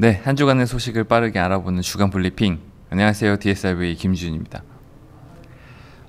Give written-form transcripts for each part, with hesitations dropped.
네, 한 주간의 소식을 빠르게 알아보는 주간 브리핑. 안녕하세요, DSRV 김지윤입니다.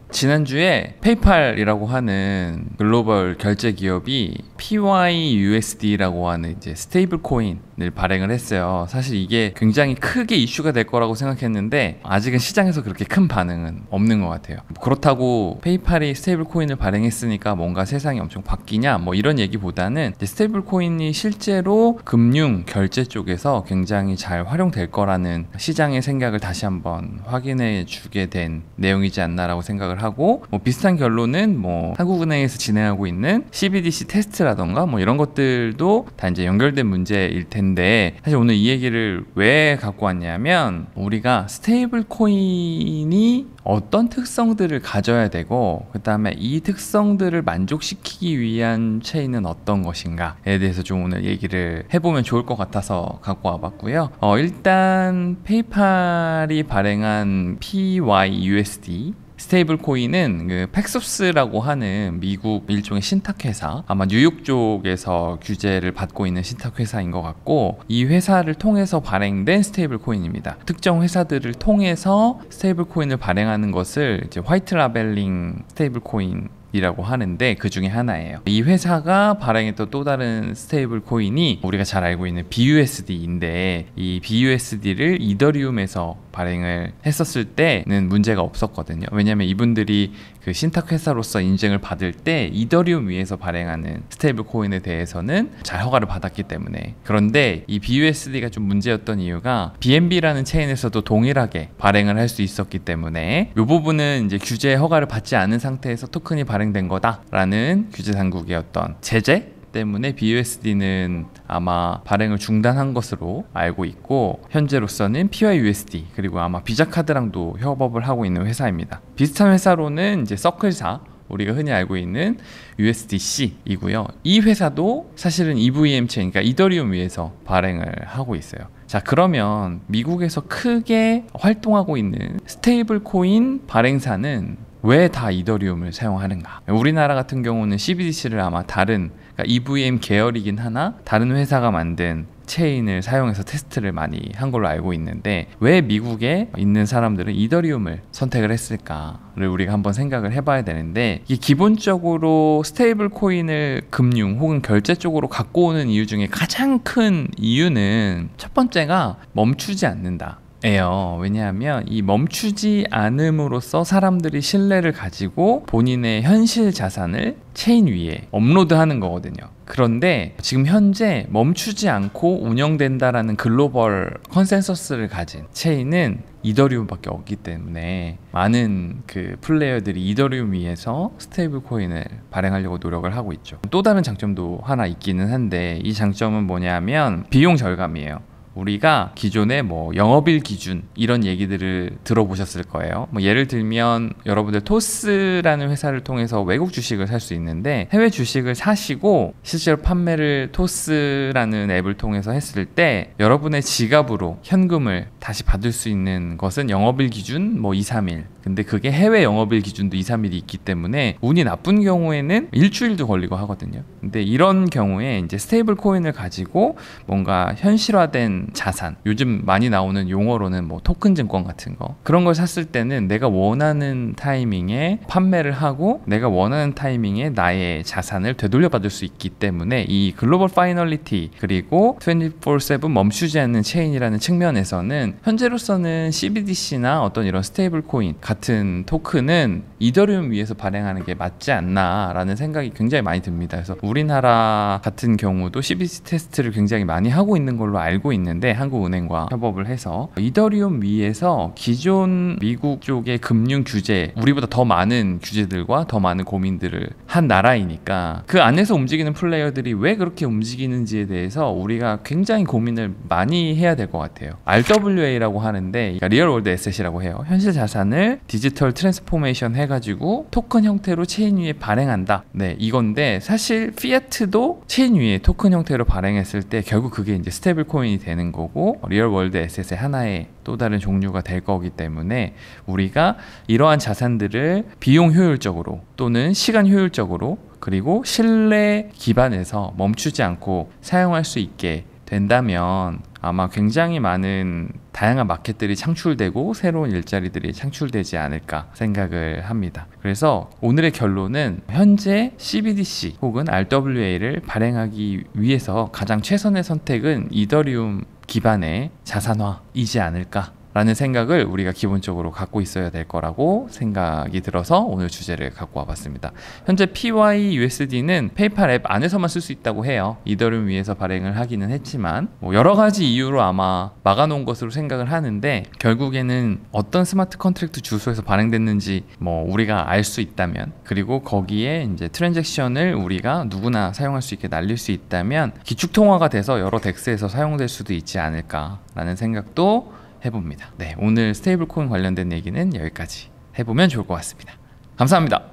지난주에 페이팔이라고 하는 글로벌 결제 기업이 PYUSD라고 하는 이제 스테이블 코인을 발행을 했어요. 사실 이게 굉장히 크게 이슈가 될 거라고 생각했는데 아직은 시장에서 그렇게 큰 반응은 없는 것 같아요. 그렇다고 페이팔이 스테이블 코인을 발행했으니까 뭔가 세상이 엄청 바뀌냐 뭐 이런 얘기보다는 스테이블 코인이 실제로 금융 결제 쪽에서 굉장히 잘 활용될 거라는 시장의 생각을 다시 한번 확인해 주게 된 내용이지 않나라고 생각을 하고, 뭐 비슷한 결론은 뭐 한국은행에서 진행하고 있는 CBDC 테스트라던가 뭐 이런 것들도 다 이제 연결된 문제일 텐데, 사실 오늘 이 얘기를 왜 갖고 왔냐면, 우리가 스테이블 코인이 어떤 특성들을 가져야 되고 그 다음에 이 특성들을 만족시키기 위한 체인은 어떤 것인가에 대해서 좀 오늘 얘기를 해보면 좋을 것 같아서 갖고 와봤고요. 일단 페이팔이 발행한 PYUSD 스테이블 코인은 그 팩소스라고 하는 미국 일종의 신탁회사, 아마 뉴욕 쪽에서 규제를 받고 있는 신탁회사인 것 같고, 이 회사를 통해서 발행된 스테이블 코인입니다. 특정 회사들을 통해서 스테이블 코인을 발행하는 것을 이제 화이트 라벨링 스테이블 코인 이라고 하는데 그 중에 하나예요. 이 회사가 발행했던 또 다른 스테이블 코인이 우리가 잘 알고 있는 BUSD인데, 이 BUSD를 이더리움에서 발행을 했었을 때는 문제가 없었거든요. 왜냐면 이분들이 그 신탁 회사로서 인증을 받을 때 이더리움 위에서 발행하는 스테이블 코인에 대해서는 잘 허가를 받았기 때문에. 그런데 이 BUSD가 좀 문제였던 이유가 BNB라는 체인에서도 동일하게 발행을 할 수 있었기 때문에, 이 부분은 이제 규제 허가를 받지 않은 상태에서 토큰이 발행된 거다라는 규제 당국의 어떤 제재 때문에 BUSD는 아마 발행을 중단한 것으로 알고 있고, 현재로서는 PYUSD 그리고 아마 비자 카드랑도 협업을 하고 있는 회사입니다. 비슷한 회사로는 이제 서클사, 우리가 흔히 알고 있는 USDC이고요. 이 회사도 사실은 EVM 체인, 그러니까 이더리움 위에서 발행을 하고 있어요. 자, 그러면 미국에서 크게 활동하고 있는 스테이블 코인 발행사는 왜 다 이더리움을 사용하는가? 우리나라 같은 경우는 CBDC를 아마 다른, 그러니까 EVM 계열이긴 하나 다른 회사가 만든 체인을 사용해서 테스트를 많이 한 걸로 알고 있는데, 왜 미국에 있는 사람들은 이더리움을 선택을 했을까를 우리가 한번 생각을 해봐야 되는데, 이게 기본적으로 스테이블 코인을 금융 혹은 결제 쪽으로 갖고 오는 이유 중에 가장 큰 이유는 첫 번째가 멈추지 않는다 예요. 왜냐하면 이 멈추지 않음으로써 사람들이 신뢰를 가지고 본인의 현실 자산을 체인 위에 업로드하는 거거든요. 그런데 지금 현재 멈추지 않고 운영된다라는 글로벌 컨센서스를 가진 체인은 이더리움밖에 없기 때문에 많은 그 플레이어들이 이더리움 위에서 스테이블 코인을 발행하려고 노력을 하고 있죠. 또 다른 장점도 하나 있기는 한데, 이 장점은 뭐냐면 비용 절감이에요. 우리가 기존에 뭐 영업일 기준 이런 얘기들을 들어보셨을 거예요. 뭐 예를 들면 여러분들 토스라는 회사를 통해서 외국 주식을 살 수 있는데, 해외 주식을 사시고 실제로 판매를 토스라는 앱을 통해서 했을 때 여러분의 지갑으로 현금을 다시 받을 수 있는 것은 영업일 기준 뭐 2, 3일, 근데 그게 해외 영업일 기준도 2, 3일이 있기 때문에 운이 나쁜 경우에는 일주일도 걸리고 하거든요. 근데 이런 경우에 이제 스테이블 코인을 가지고 뭔가 현실화된 자산, 요즘 많이 나오는 용어로는 뭐 토큰 증권 같은 거, 그런 걸 샀을 때는 내가 원하는 타이밍에 판매를 하고 내가 원하는 타이밍에 나의 자산을 되돌려 받을 수 있기 때문에, 이 글로벌 파이널리티 그리고 24/7 멈추지 않는 체인이라는 측면에서는 현재로서는 CBDC나 어떤 이런 스테이블 코인 같은 토큰은 이더리움 위에서 발행하는 게 맞지 않나라는 생각이 굉장히 많이 듭니다. 그래서 우리나라 같은 경우도 CBDC 테스트를 굉장히 많이 하고 있는 걸로 알고 있는데, 한국은행과 협업을 해서 이더리움 위에서 기존 미국 쪽의 금융 규제, 우리보다 더 많은 규제들과 더 많은 고민들을 한 나라이니까 그 안에서 움직이는 플레이어들이 왜 그렇게 움직이는지에 대해서 우리가 굉장히 고민을 많이 해야 될 것 같아요. RWA라고 하는데, 그러니까 리얼 월드 에셋이라고 해요. 현실 자산을 디지털 트랜스포메이션 해가지고 토큰 형태로 체인 위에 발행한다. 네, 이건데 사실 피아트도 체인 위에 토큰 형태로 발행했을 때 결국 그게 이제 스테이블 코인이 되는 거고, 리얼 월드 에셋의 하나의 또 다른 종류가 될 거기 때문에 우리가 이러한 자산들을 비용 효율적으로 또는 시간 효율적으로 그리고 신뢰 기반에서 멈추지 않고 사용할 수 있게 된다면 아마 굉장히 많은 다양한 마켓들이 창출되고 새로운 일자리들이 창출되지 않을까 생각을 합니다. 그래서 오늘의 결론은 현재 CBDC 혹은 RWA를 발행하기 위해서 가장 최선의 선택은 이더리움 기반의 자산화이지 않을까 라는 생각을 우리가 기본적으로 갖고 있어야 될 거라고 생각이 들어서 오늘 주제를 갖고 와봤습니다. 현재 PYUSD는 페이팔 앱 안에서만 쓸 수 있다고 해요. 이더리움 위에서 발행을 하기는 했지만 여러 가지 이유로 아마 막아놓은 것으로 생각을 하는데, 결국에는 어떤 스마트 컨트랙트 주소에서 발행됐는지 우리가 알 수 있다면, 그리고 거기에 이제 트랜잭션을 우리가 누구나 사용할 수 있게 날릴 수 있다면 기축통화가 돼서 여러 덱스에서 사용될 수도 있지 않을까라는 생각도 해봅니다. 네, 오늘 스테이블 코인 관련된 얘기는 여기까지 해보면 좋을 것 같습니다. 감사합니다.